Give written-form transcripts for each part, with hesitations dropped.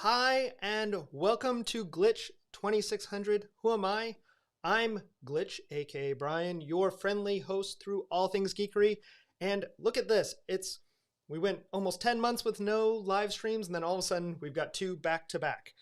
Hi, and welcome to Glitch 2600. Who am I? I'm Glitch, aka Brian, your friendly host through all things geekery. And look at this. We went almost 10 months with no live streams, and then all of a sudden we've got two back to back.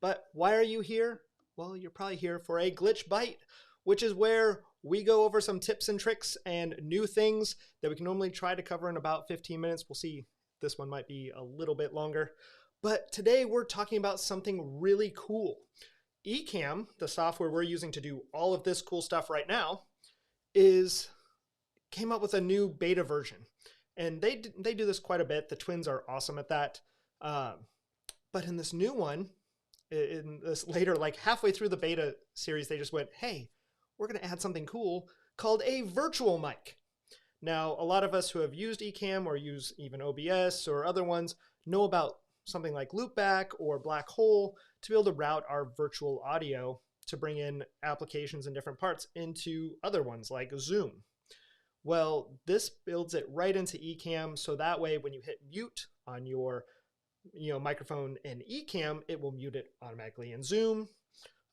But why are you here? Well, you're probably here for a Glitch Byte, which is where we go over some tips and tricks and new things that we can normally try to cover in about 15 minutes. We'll see. This one might be a little bit longer. But today we're talking about something really cool. Ecamm, the software we're using to do all of this cool stuff right now, came up with a new beta version. And they do this quite a bit. The twins are awesome at that. But in this new one, in this later, like halfway through the beta series, they just went, hey, we're going to add something cool called a virtual mic. Now, a lot of us who have used Ecamm or use even OBS or other ones know about something like Loopback or Black Hole to be able to route our virtual audio to bring in applications and different parts into other ones like Zoom. Well, this builds it right into Ecamm, so that way when you hit mute on your microphone in Ecamm, it will mute it automatically in Zoom.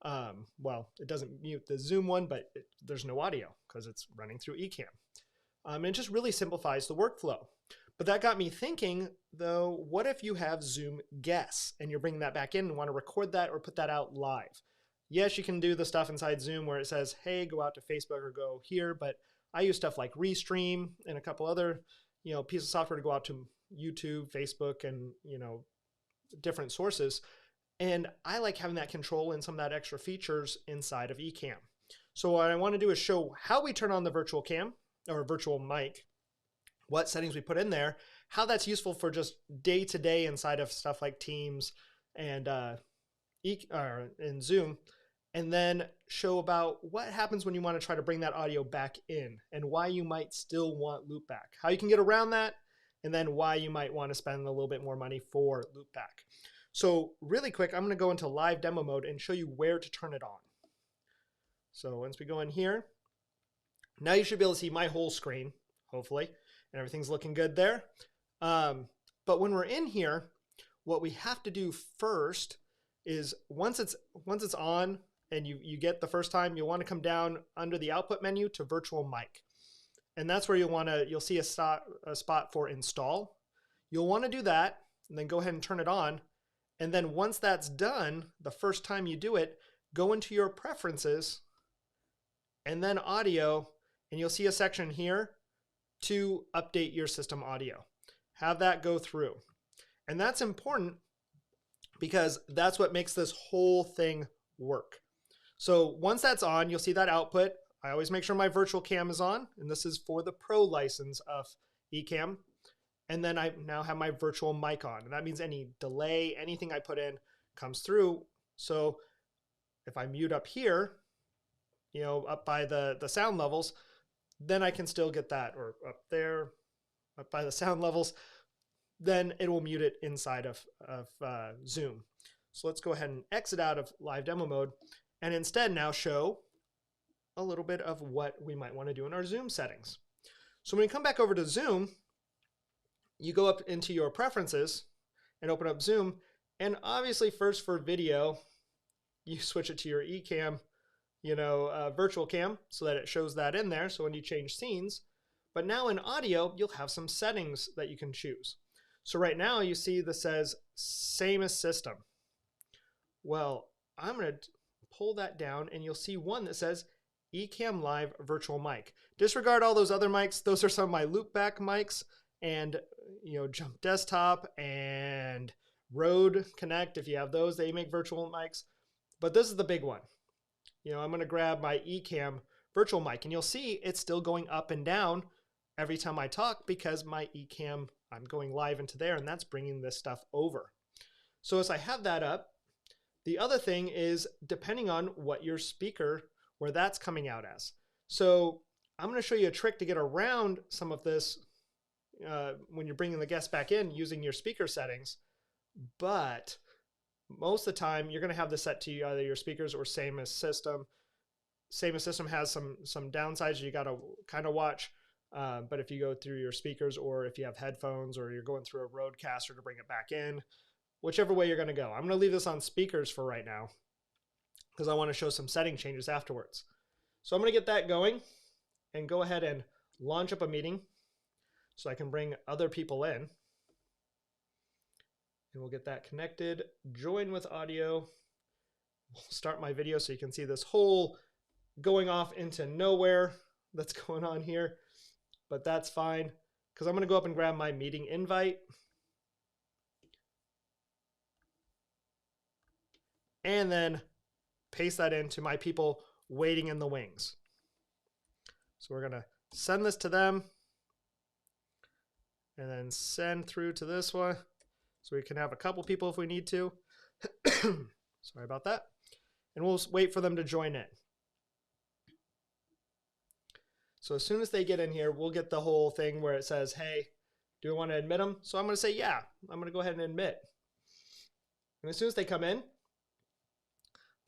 Well, it doesn't mute the Zoom one, but there's no audio because it's running through Ecamm. And it just really simplifies the workflow. But that got me thinking, though, what if you have Zoom guests and you're bringing that back in and want to record that or put that out live? Yes, you can do the stuff inside Zoom where it says, hey, go out to Facebook or go here, but I use stuff like Restream and a couple other, pieces of software to go out to YouTube, Facebook, and, different sources. And I like having that control and some of that extra features inside of Ecamm. So what I want to do is show how we turn on the virtual cam or virtual mic, what settings we put in there, how that's useful for just day-to-day inside of stuff like Teams and in Zoom, and then show about what happens when you want to try to bring that audio back in and why you might still want Loopback, how you can get around that, and then why you might want to spend a little bit more money for Loopback. So really quick, I'm going to go into live demo mode and show you where to turn it on. So once we go in here, now you should be able to see my whole screen, hopefully. And everything's looking good there. But when we're in here, what we have to do first is once it's on and you get the first time, you'll want to come down under the output menu to virtual mic. And that's where you'll see a spot for install. You'll want to do that and then go ahead and turn it on. And then once that's done, the first time you do it, go into your preferences and then audio, and you'll see a section here to update your system audio. Have that go through. And that's important because that's what makes this whole thing work. So once that's on, you'll see that output. I always make sure my virtual cam is on, and this is for the pro license of Ecamm. And then I now have my virtual mic on, and that means any delay, anything I put in comes through. So if I mute up here, up by the sound levels, then I can still get that, or up there, up by the sound levels, then it will mute it inside of Zoom. So let's go ahead and exit out of live demo mode and instead now show a little bit of what we might want to do in our Zoom settings. So when you come back over to Zoom, you go up into your preferences and open up Zoom. And obviously first for video, you switch it to your Ecamm virtual cam so that it shows that in there. So when you change scenes, but now in audio, you'll have some settings that you can choose. So right now you see this says same as system. Well, I'm going to pull that down and you'll see one that says Ecamm Live Virtual Mic. Disregard all those other mics. Those are some of my Loopback mics and, Jump Desktop and Rode Connect. If you have those, they make virtual mics, but this is the big one. I'm going to grab my Ecamm virtual mic, and you'll see it's still going up and down every time I talk because my Ecamm, I'm going live into there, and that's bringing this stuff over. So as I have that up, the other thing is depending on what your speaker, where that's coming out as. So I'm going to show you a trick to get around some of this when you're bringing the guest back in using your speaker settings, but most of the time you're going to have this set to either your speakers or same as system. Same as system has some downsides you got to kind of watch. But if you go through your speakers or if you have headphones or you're going through a roadcaster to bring it back in, whichever way you're going to go. I'm going to leave this on speakers for right now because I want to show some setting changes afterwards. So I'm going to get that going and go ahead and launch up a meeting so I can bring other people in. And we'll get that connected, join with audio. We'll start my video so you can see this whole going off into nowhere that's going on here, but that's fine because I'm going to go up and grab my meeting invite. And then paste that into my people waiting in the wings. So we're going to send this to them and then send through to this one so we can have a couple people if we need to. Sorry about that. And we'll wait for them to join in. So as soon as they get in here, we'll get the whole thing where it says, hey, do we want to admit them? So I'm going to say, yeah, I'm going to go ahead and admit. And as soon as they come in,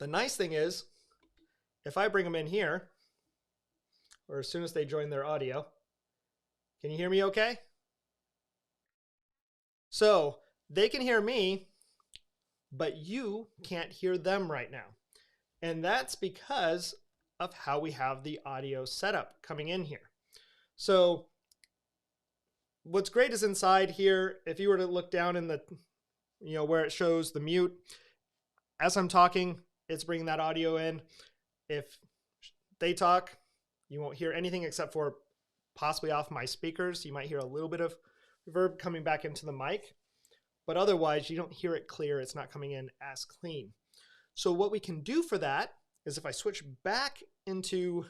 the nice thing is, if I bring them in here, or as soon as they join their audio, can you hear me okay? So they can hear me, but you can't hear them right now. And that's because of how we have the audio setup coming in here. So what's great is inside here, if you were to look down in the, where it shows the mute, as I'm talking, it's bringing that audio in. If they talk, you won't hear anything except for possibly off my speakers. You might hear a little bit of reverb coming back into the mic, but otherwise you don't hear it clear. It's not coming in as clean. So what we can do for that is if I switch back into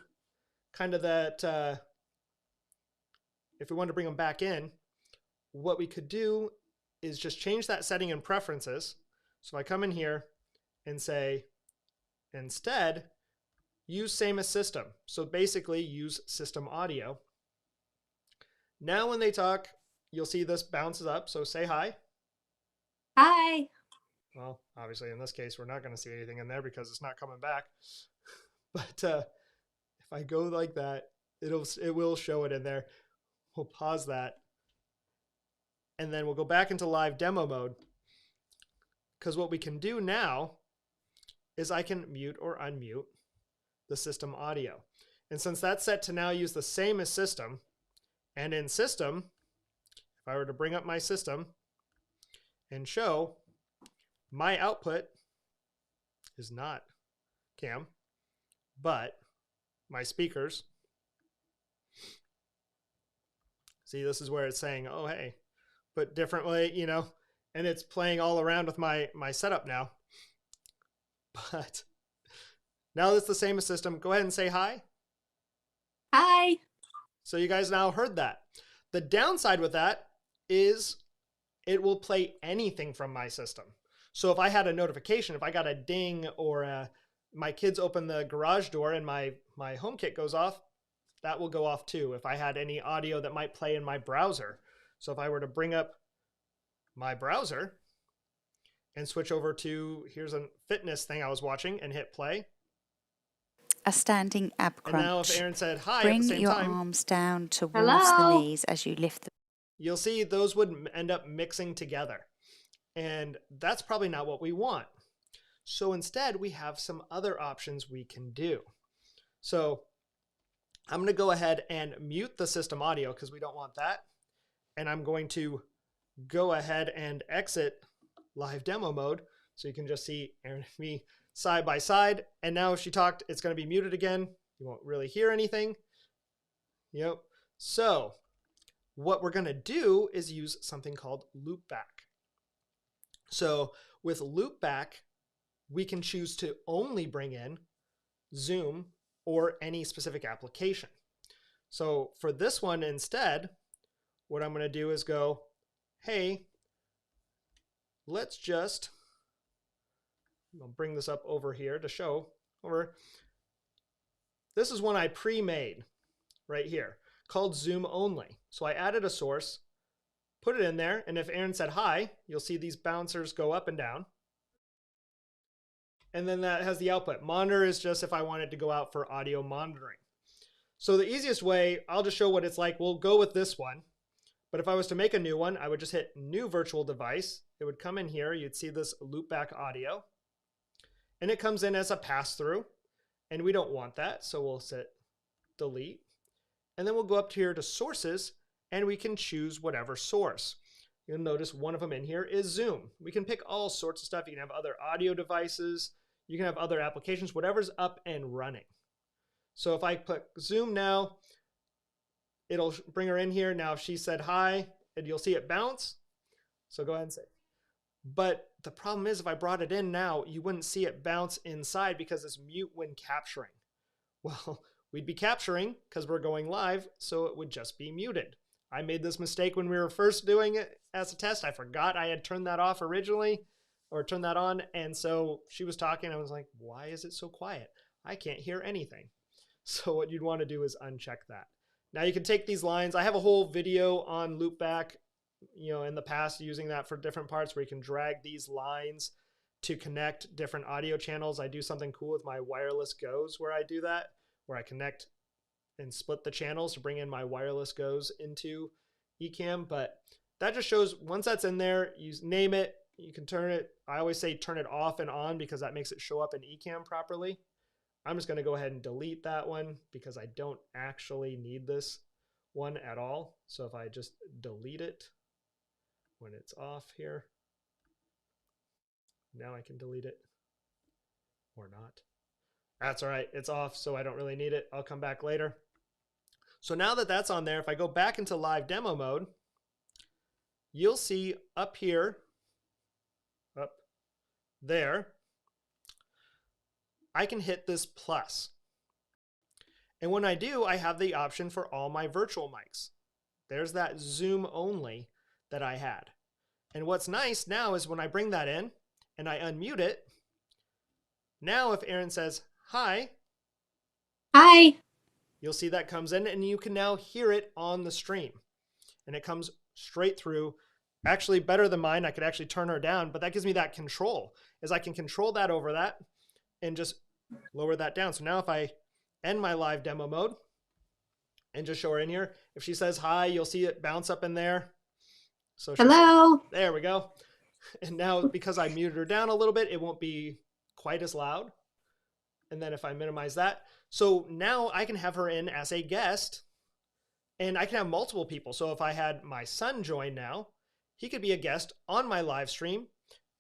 kind of that, if we want to bring them back in, what we could do is just change that setting in preferences. So if I come in here and say, instead, use same as system. So basically use system audio. Now when they talk, you'll see this bounces up. So say hi. Hi. Well, obviously in this case, we're not going to see anything in there because it's not coming back. But if I go like that, it will show it in there. We'll pause that. And then we'll go back into live demo mode. Because what we can do now is I can mute or unmute the system audio. And since that's set to now use the same as system, and in system, if I were to bring up my system and show, my output is not Cam, but my speakers. See, this is where it's saying, oh, hey, but differently, and it's playing all around with my setup now. But now it's the same as system. Go ahead and say hi. Hi. So you guys now heard that. The downside with that is it will play anything from my system. So if I had a notification, if I got a ding or my kids open the garage door and my HomeKit goes off, that will go off too. If I had any audio that might play in my browser. So if I were to bring up my browser and switch over to, here's a fitness thing I was watching and hit play. A standing ab crunch. And now if Aaron said hi Bring at the same your time, arms down towards Hello? the knees as you lift them. you'll see those would end up mixing together. And that's probably not what we want. So instead, we have some other options we can do. So I'm going to go ahead and mute the system audio because we don't want that. And I'm going to go ahead and exit live demo mode so you can just see Aaron and me side by side. And now if she talked, it's going to be muted again. You won't really hear anything. Yep. So what we're going to do is use something called Loopback. So with Loopback, we can choose to only bring in Zoom or any specific application. So for this one instead, what I'm going to do is go, hey, let's just, I'll bring this up over here to show over. This is one I pre-made right here called Zoom only. So I added a source, put it in there, and if Aaron said hi, you'll see these bouncers go up and down. And then that has the output. Monitor is just if I wanted to go out for audio monitoring. So the easiest way, I'll just show what it's like. We'll go with this one. But if I was to make a new one, I would just hit new virtual device it would come in here. You'd see this loopback audio, and it comes in as a pass-through, and we don't want that, so we'll set delete. And then we'll go up here to sources, and we can choose whatever source. You'll notice one of them in here is Zoom. We can pick all sorts of stuff. You can have other audio devices. You can have other applications, whatever's up and running. So if I put Zoom now, it'll bring her in here. Now if she said hi, and you'll see it bounce. So go ahead and say. But the problem is if I brought it in now, you wouldn't see it bounce inside because it's mute when capturing. Well, we'd be capturing because we're going live, so it would just be muted. I made this mistake when we were first doing it as a test. I forgot I had turned that off originally, or turned that on. And so she was talking. I was like, why is it so quiet? I can't hear anything. So what you'd want to do is uncheck that. Now you can take these lines. I have a whole video on Loopback, in the past using that for different parts where you can drag these lines to connect different audio channels. I do something cool with my wireless goes where I do that, where I connect and split the channels to bring in my wireless goes into Ecamm. But that just shows once that's in there, you name it, you can turn it. I always say turn it off and on because that makes it show up in Ecamm properly. I'm just going to go ahead and delete that one because I don't actually need this one at all. So if I just delete it when it's off here, now I can delete it or not. That's all right. It's off, so I don't really need it. I'll come back later. So now that that's on there, if I go back into live demo mode, you'll see up here, up there, I can hit this plus. And when I do, I have the option for all my virtual mics. There's that Zoom only that I had. And what's nice now is when I bring that in and I unmute it, now if Erin says, hi. Hi. You'll see that comes in and you can now hear it on the stream. And it comes straight through. Actually better than mine. I could actually turn her down, but that gives me that control, is I can control that over that and just lower that down. So now if I end my live demo mode and just show her in here, if she says hi, you'll see it bounce up in there. So hello. There we go. And now because I muted her down a little bit, it won't be quite as loud. And then if I minimize that, so now I can have her in as a guest and I can have multiple people. So if I had my son join now, he could be a guest on my live stream,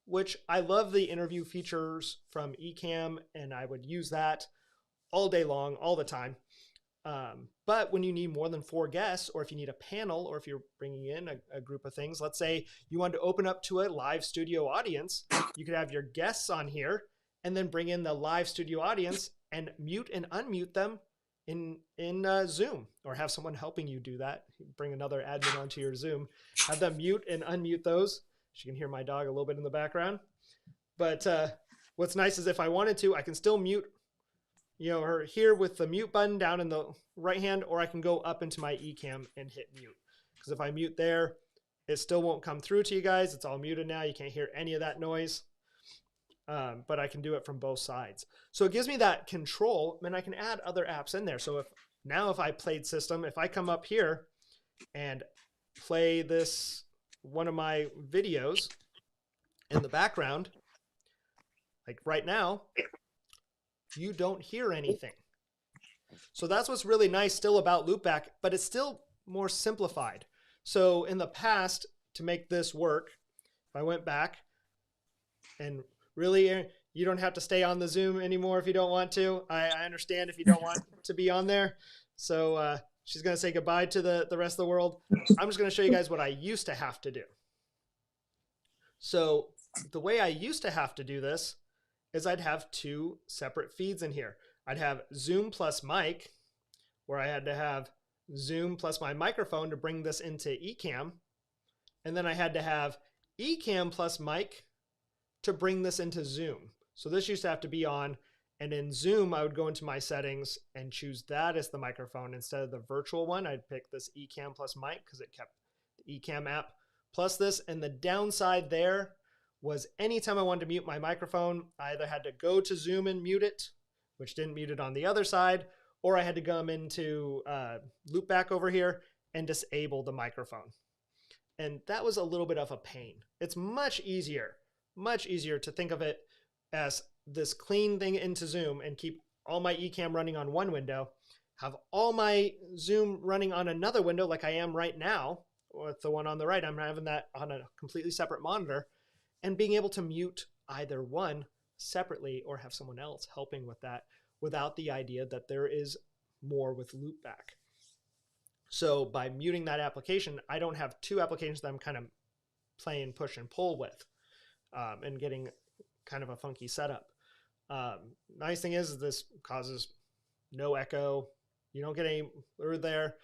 which I love the interview features from Ecamm, and I would use that all day long, all the time. But when you need more than 4 guests, or if you need a panel, or if you're bringing in a group of things, let's say you want to open up to a live studio audience, you could have your guests on here and then bring in the live studio audience and mute and unmute them in Zoom, or have someone helping you do that. Bring another admin onto your Zoom, have them mute and unmute those. You can hear my dog a little bit in the background. But what's nice is if I wanted to, I can still mute, her here with the mute button down in the right hand, or I can go up into my Ecamm and hit mute. Because if I mute there, it still won't come through to you guys. It's all muted now. You can't hear any of that noise. But I can do it from both sides. So it gives me that control, and I can add other apps in there. So if I played system, if I come up here and play this, one of my videos in the background, like right now, you don't hear anything. So that's what's really nice still about Loopback, but it's still more simplified. So in the past, to make this work, if I went back, and really, you don't have to stay on the Zoom anymore if you don't want to. I understand if you don't want to be on there. So she's going to say goodbye to the rest of the world. I'm just going to show you guys what I used to have to do. So the way I used to have to do this is I'd have 2 separate feeds in here. I'd have Zoom plus mic, where I had to have Zoom plus my microphone to bring this into Ecamm. And then I had to have Ecamm plus mic to bring this into Zoom. So this used to have to be on, and in Zoom, I would go into my settings and choose that as the microphone instead of the virtual one. I'd pick this Ecamm plus mic because it kept the Ecamm app plus this. And the downside there was anytime I wanted to mute my microphone, I either had to go to Zoom and mute it, which didn't mute it on the other side, or I had to come into Loopback over here and disable the microphone. And that was a little bit of a pain. It's much easier to think of it as this clean thing into Zoom and keep all my Ecamm running on one window, have all my Zoom running on another window like I am right now with the one on the right. I'm having that on a completely separate monitor, and being able to mute either one separately or have someone else helping with that without the idea that there is more with Loopback. So by muting that application, I don't have two applications that I'm kind of playing push and pull with and getting kind of a funky setup. Nice thing is this causes no echo. You don't get any there.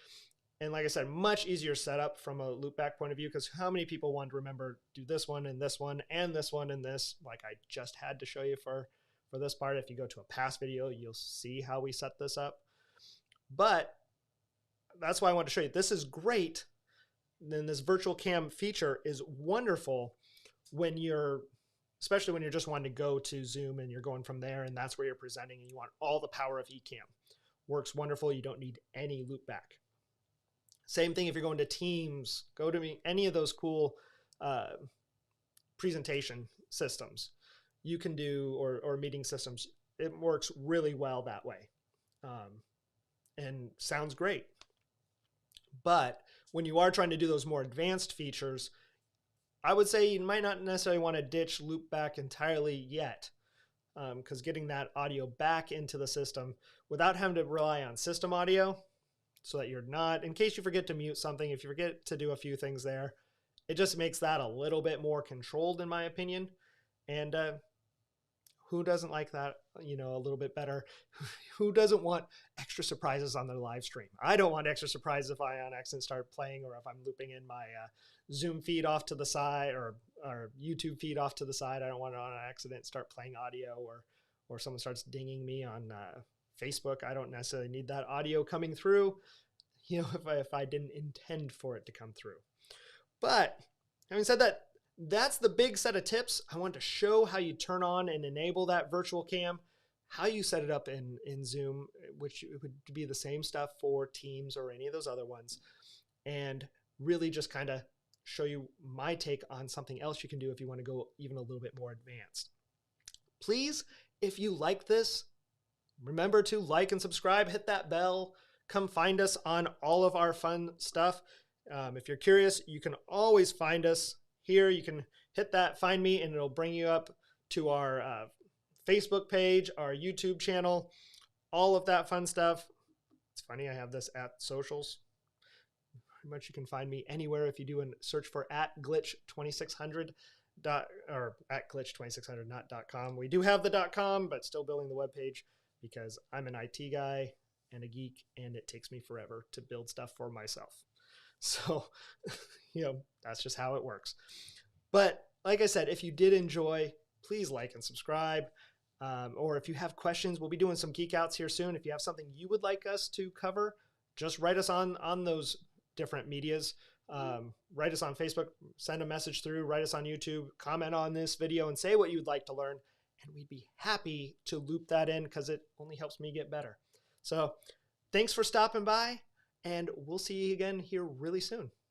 And like I said, much easier setup from a Loopback point of view, because how many people want to remember do this one and this one and this one and this, like I just had to show you for this part. If you go to a past video, you'll see how we set this up. But that's why I want to show you. This is great. Then this virtual cam feature is wonderful when you're, especially when you're just wanting to go to Zoom and you're going from there and that's where you're presenting and you want all the power of Ecamm. Works wonderful. You don't need any Loopback. Same thing if you're going to Teams, go to any of those cool presentation systems you can do, or meeting systems. It works really well that way and sounds great. But when you are trying to do those more advanced features, I would say you might not necessarily want to ditch Loopback entirely yet, because getting that audio back into the system without having to rely on system audio, so that you're not, in case you forget to mute something, if you forget to do a few things there, it just makes that a little bit more controlled in my opinion. And who doesn't like that, you know, a little bit better? Who doesn't want extra surprises on their live stream? I don't want extra surprises if I on accident start playing, or if I'm looping in my Zoom feed off to the side, or YouTube feed off to the side. I don't want to on accident start playing audio, or someone starts dinging me on Facebook. I don't necessarily need that audio coming through, you know, if I didn't intend for it to come through. But having said that, that's the big set of tips. I want to show how you turn on and enable that virtual cam, how you set it up in Zoom, which would be the same stuff for Teams or any of those other ones, and really just kind of show you my take on something else you can do if you want to go even a little bit more advanced. Please, if you like this, remember to like and subscribe, hit that bell, come find us on all of our fun stuff. If you're curious, you can always find us here. You can hit that find me and it'll bring you up to our Facebook page, our YouTube channel, all of that fun stuff. It's funny, I have this at socials. Pretty much you can find me anywhere if you do a search for at Glitch2600 or at Glitch2600, not .com. We do have the .com, but still building the webpage, because I'm an IT guy and a geek, and it takes me forever to build stuff for myself. So, you know, that's just how it works. But like I said, if you did enjoy, please like and subscribe. Or if you have questions, we'll be doing some geek outs here soon. If you have something you would like us to cover, just write us on those different medias. Write us on Facebook, send a message through, write us on YouTube, comment on this video and say what you'd like to learn. And we'd be happy to loop that in, because it only helps me get better. So thanks for stopping by, and we'll see you again here really soon.